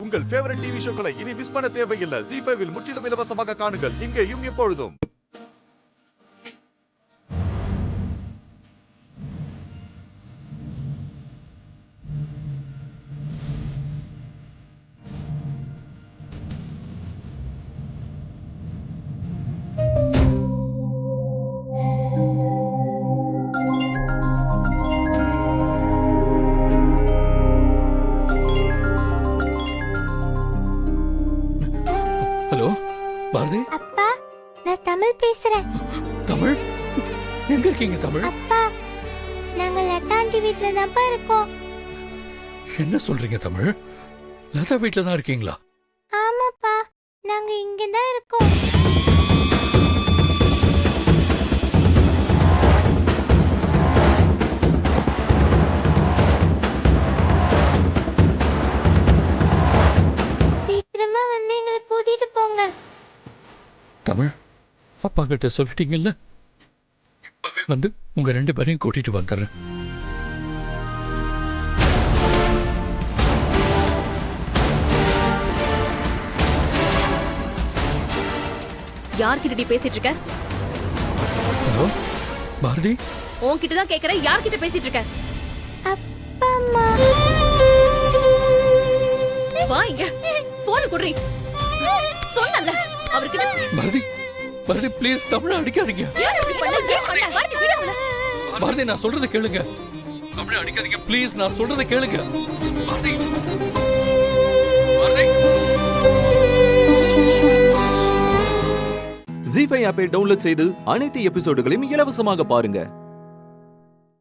உங்கள் favourite TV ஷோக்களை இனி miss பண்ண தேவையில்லை. ZEE5 இல் முற்றிலும் இலவசமாக காணுங்கள். இங்கேயும் எப்பொழுதும். ஹலோ பாரதி. அப்பா, நான் தமிழ் பேசுறேன். தமிழ்? எங்க இருக்கீங்க தமிழ்? அப்பா, நாங்க லதாண்டி வீட்ல தான்ப்பா இருக்கோம். என்ன சொல்றீங்க தமிழ்? லதா வீட்ல தான் இருக்கீங்களா? ஆமாப்பா, நாங்க இங்க தான் இருக்கோம். சீக்கிரமா வந்து எங்களை கூட்டிட்டு போங்க. தமிழ், அப்பா கிட்ட சொல்லிட்டீங்கல்ல? இப்பவே வந்து உங்க 2 பேரையும் கூட்டிட்டு வந்துடுறேன். யார்கிட்ட பேசிட்டு இருக்க? ஹலோ பாரதி. உன்கிட்ட தான் கேக்குறேன், யார்கிட்ட பேசிட்டு இருக்க? அப்பா, அம்மா. வா இங்க, போன் குடுறி. சொன்னல அவர்கிட்ட. பாரதி, பாரதி ப்ளீஸ் தமிழ அடிக்காதீங்க. ஏன் இப்படி பண்ண? ஏன் பண்ண? பாரதி விடு அவள. பாரதி நான் சொல்றத கேளுங்க. தமிழ அடிக்காதீங்க ப்ளீஸ், நான் சொல்றத கேளுங்க. பாரதி, பாரதி. ZEE5 ஆப்பை டவுன்லோட் செய்து அனைத்து எபிசோடுகளையும் இலவசமாக பாருங்க.